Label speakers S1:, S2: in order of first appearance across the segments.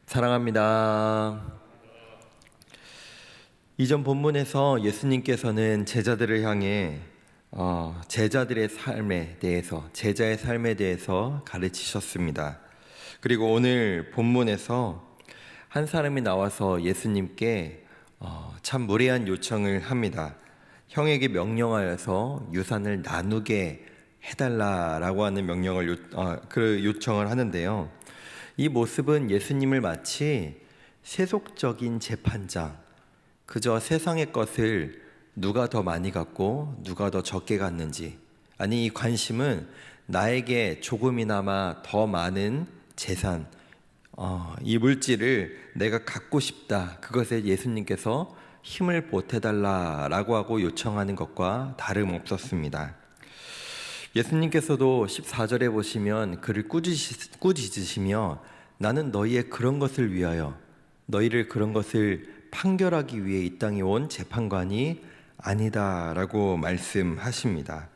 S1: 사랑합니다. 이전 본문에서 예수님께서는 제자들을 향해 제자들의 삶에 대해서, 제자의 삶에 대해서 가르치셨습니다. 그리고 오늘 본문에서 한 사람이 나와서 예수님께 참 무례한 요청을 합니다. 형에게 명령하여서 유산을 나누게 해달라라고 하는 그 요청을 하는데요. 이 모습은 예수님을 마치 세속적인 재판장, 그저 세상의 것을 누가 더 많이 갖고 누가 더 적게 갖는지, 아니 이 관심은 나에게 조금이나마 더 많은 재산, 이 물질을 내가 갖고 싶다, 그것에 예수님께서 힘을 보태달라라고 하고 요청하는 것과 다름없었습니다. 예수님께서도 14절에 보시면 그를 꾸짖으시며 나는 너희의 그런 것을 위하여, 너희를 그런 것을 판결하기 위해 이 땅에 온 재판관이 아니다라고 말씀하십니다.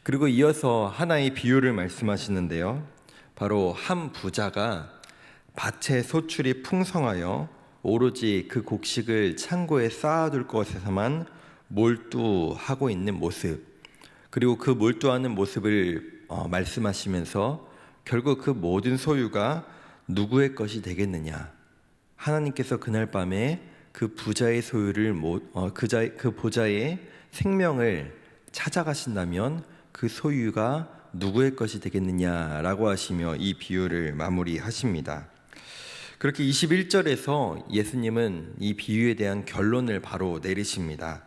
S1: 그리고 이어서 하나의 비유를 말씀하시는데요. 바로 한 부자가 밭의 소출이 풍성하여 오로지 그 곡식을 창고에 쌓아둘 것에서만 몰두하고 있는 모습, 그리고 그 몰두하는 모습을 말씀하시면서 결국 그 모든 소유가 누구의 것이 되겠느냐, 하나님께서 그날 밤에 그 부자의 소유를 그 부자의 생명을 찾아가신다면 그 소유가 누구의 것이 되겠느냐라고 하시며 이 비유를 마무리하십니다. 그렇게 21절에서 예수님은 이 비유에 대한 결론을 바로 내리십니다.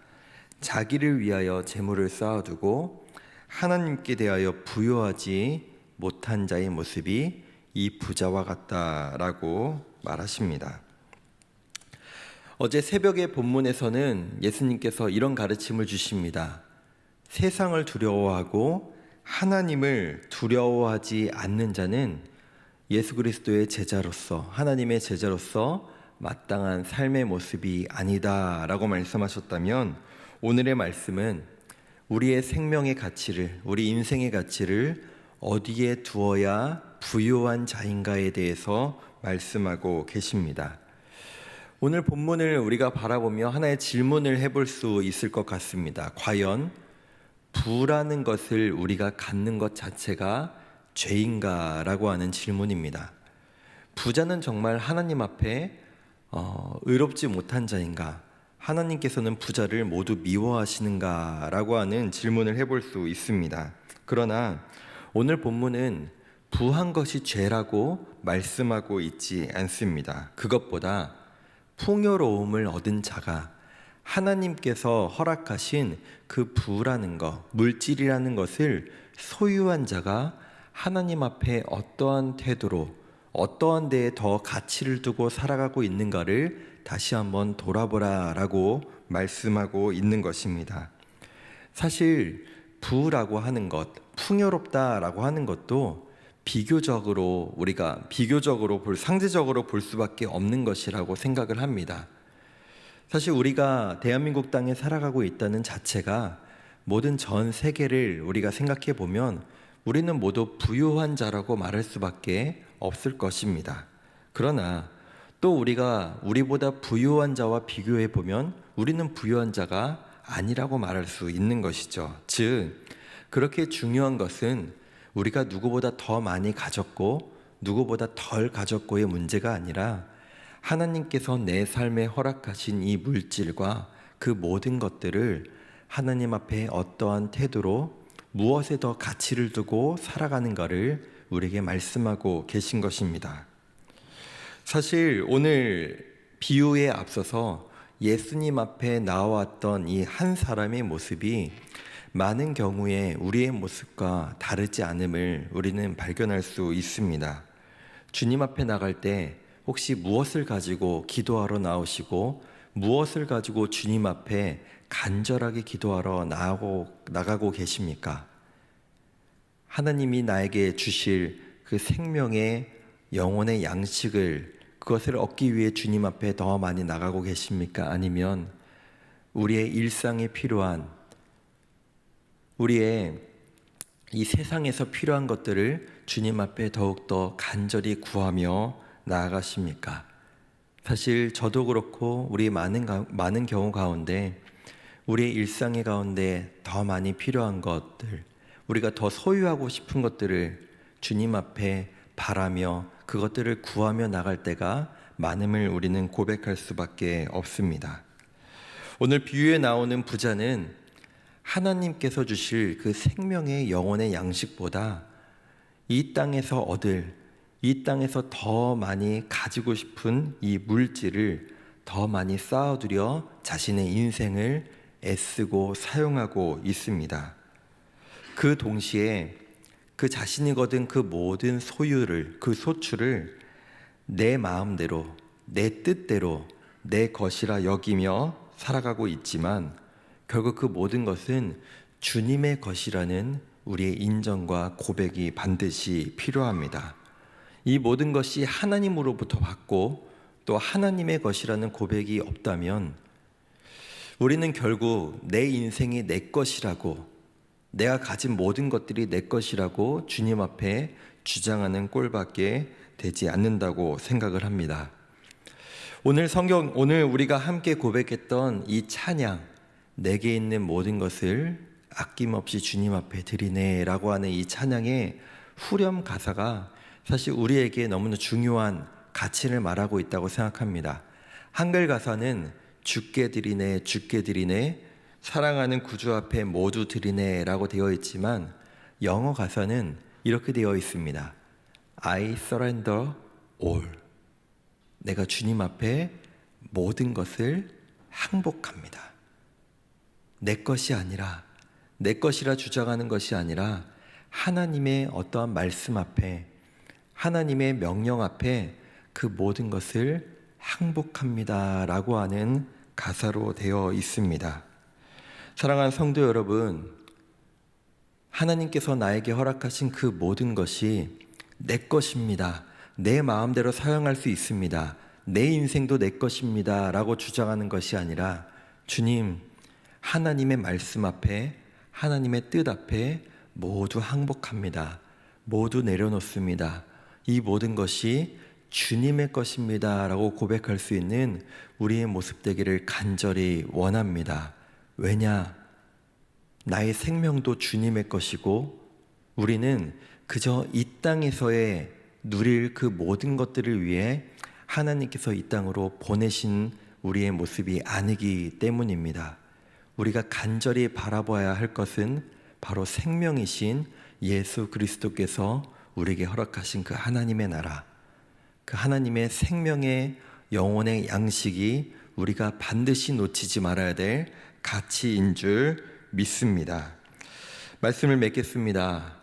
S1: 자기를 위하여 재물을 쌓아두고 하나님께 대하여 부요하지 못한 자의 모습이 이 부자와 같다라고 말하십니다. 어제 새벽의 본문에서는 예수님께서 이런 가르침을 주십니다. 세상을 두려워하고 하나님을 두려워하지 않는 자는 예수 그리스도의 제자로서, 하나님의 제자로서 마땅한 삶의 모습이 아니다라고 말씀하셨다면, 오늘의 말씀은 우리의 생명의 가치를, 우리 인생의 가치를 어디에 두어야 부요한 자인가에 대해서 말씀하고 계십니다. 오늘 본문을 우리가 바라보며 하나의 질문을 해볼 수 있을 것 같습니다. 과연 부라는 것을 우리가 갖는 것 자체가 죄인가라고 하는 질문입니다. 부자는 정말 하나님 앞에 의롭지 못한 자인가? 하나님께서는 부자를 모두 미워하시는가? 라고 하는 질문을 해볼 수 있습니다. 그러나 오늘 본문은 부한 것이 죄라고 말씀하고 있지 않습니다. 그것보다 풍요로움을 얻은 자가, 하나님께서 허락하신 그 부라는 것, 물질이라는 것을 소유한 자가 하나님 앞에 어떠한 태도로, 어떠한 데에 더 가치를 두고 살아가고 있는가를 다시 한번 돌아보라라고 말씀하고 있는 것입니다. 사실 부라고 하는 것, 풍요롭다라고 하는 것도 상대적으로 볼 수밖에 없는 것이라고 생각을 합니다. 사실 우리가 대한민국 땅에 살아가고 있다는 자체가, 모든 전 세계를 우리가 생각해 보면 우리는 모두 부유한 자라고 말할 수밖에 없을 것입니다. 그러나 또 우리가 우리보다 부유한 자와 비교해 보면 우리는 부유한 자가 아니라고 말할 수 있는 것이죠. 즉, 그렇게 중요한 것은 우리가 누구보다 더 많이 가졌고 누구보다 덜 가졌고의 문제가 아니라, 하나님께서 내 삶에 허락하신 이 물질과 그 모든 것들을 하나님 앞에 어떠한 태도로, 무엇에 더 가치를 두고 살아가는가를 우리에게 말씀하고 계신 것입니다. 사실 오늘 비유에 앞서서 예수님 앞에 나왔던 이 한 사람의 모습이 많은 경우에 우리의 모습과 다르지 않음을 우리는 발견할 수 있습니다. 주님 앞에 나갈 때 혹시 무엇을 가지고 기도하러 나오시고 무엇을 가지고 주님 앞에 간절하게 기도하러 나가고 계십니까? 하나님이 나에게 주실 그 생명의 영혼의 양식을, 그것을 얻기 위해 주님 앞에 더 많이 나가고 계십니까? 아니면 우리의 일상에 필요한, 우리의 이 세상에서 필요한 것들을 주님 앞에 더욱더 간절히 구하며 나아가십니까? 사실 저도 그렇고 우리 많은 경우 가운데 우리의 일상의 가운데 더 많이 필요한 것들, 우리가 더 소유하고 싶은 것들을 주님 앞에 바라며 그것들을 구하며 나갈 때가 많음을 우리는 고백할 수밖에 없습니다. 오늘 비유에 나오는 부자는 하나님께서 주실 그 생명의 영혼의 양식보다 이 땅에서 이 땅에서 더 많이 가지고 싶은 이 물질을 더 많이 쌓아두려 자신의 인생을 애쓰고 사용하고 있습니다. 그 동시에 그 자신이 거둔 그 모든 소유를, 그 소출을 내 마음대로, 내 뜻대로 내 것이라 여기며 살아가고 있지만 결국 그 모든 것은 주님의 것이라는 우리의 인정과 고백이 반드시 필요합니다. 이 모든 것이 하나님으로부터 받고 또 하나님의 것이라는 고백이 없다면 우리는 결국 내 인생이 내 것이라고, 내가 가진 모든 것들이 내 것이라고 주님 앞에 주장하는 꼴밖에 되지 않는다고 생각을 합니다. 오늘 우리가 함께 고백했던 이 찬양, 내게 있는 모든 것을 아낌없이 주님 앞에 드리네 라고 하는 이 찬양의 후렴 가사가 사실 우리에게 너무나 중요한 가치를 말하고 있다고 생각합니다. 한글 가사는 주께 드리네, 주께 드리네, 사랑하는 구주 앞에 모두 드리네 라고 되어 있지만 영어 가사는 이렇게 되어 있습니다. I surrender all. 내가 주님 앞에 모든 것을 항복합니다. 내 것이 아니라, 내 것이라 주장하는 것이 아니라 하나님의 어떠한 말씀 앞에, 하나님의 명령 앞에 그 모든 것을 항복합니다 라고 하는 가사로 되어 있습니다. 사랑하는 성도 여러분, 하나님께서 나에게 허락하신 그 모든 것이 내 것입니다, 내 마음대로 사용할 수 있습니다, 내 인생도 내 것입니다 라고 주장하는 것이 아니라 주님, 하나님의 말씀 앞에, 하나님의 뜻 앞에 모두 항복합니다, 모두 내려놓습니다, 이 모든 것이 주님의 것입니다 라고 고백할 수 있는 우리의 모습 되기를 간절히 원합니다. 왜냐? 나의 생명도 주님의 것이고 우리는 그저 이 땅에서의 누릴 그 모든 것들을 위해 하나님께서 이 땅으로 보내신 우리의 모습이 아니기 때문입니다. 우리가 간절히 바라봐야 할 것은 바로 생명이신 예수 그리스도께서 우리에게 허락하신 그 하나님의 나라, 그 하나님의 생명의 영혼의 양식이 우리가 반드시 놓치지 말아야 될 가치인 줄 믿습니다. 말씀을 맺겠습니다.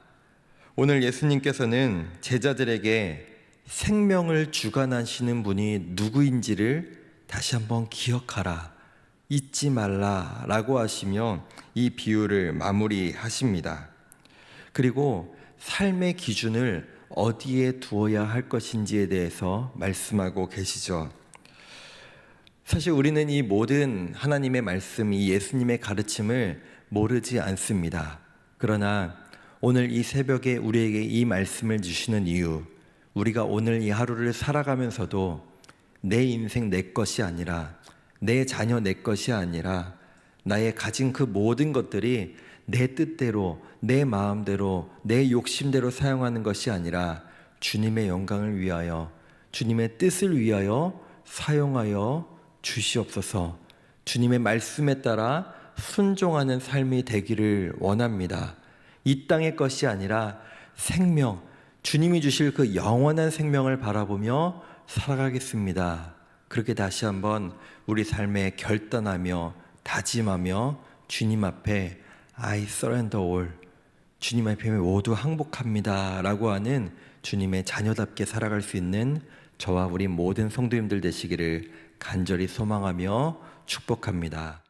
S1: 오늘 예수님께서는 제자들에게 생명을 주관하시는 분이 누구인지를 다시 한번 기억하라, 잊지 말라 라고 하시며 이 비유를 마무리하십니다. 그리고 삶의 기준을 어디에 두어야 할 것인지에 대해서 말씀하고 계시죠. 사실 우리는 이 모든 하나님의 말씀, 이 예수님의 가르침을 모르지 않습니다. 그러나 오늘 이 새벽에 우리에게 이 말씀을 주시는 이유, 우리가 오늘 이 하루를 살아가면서도 내 인생 내 것이 아니라, 내 자녀 내 것이 아니라 나의 가진 그 모든 것들이 내 뜻대로, 내 마음대로, 내 욕심대로 사용하는 것이 아니라 주님의 영광을 위하여, 주님의 뜻을 위하여 사용하여 주시옵소서. 주님의 말씀에 따라 순종하는 삶이 되기를 원합니다. 이 땅의 것이 아니라 생명, 주님이 주실 그 영원한 생명을 바라보며 살아가겠습니다. 그렇게 다시 한번 우리 삶에 결단하며 다짐하며 주님 앞에 I surrender all, 주님 앞에 모두 항복합니다 라고 하는 주님의 자녀답게 살아갈 수 있는 저와 우리 모든 성도님들 되시기를 간절히 소망하며 축복합니다.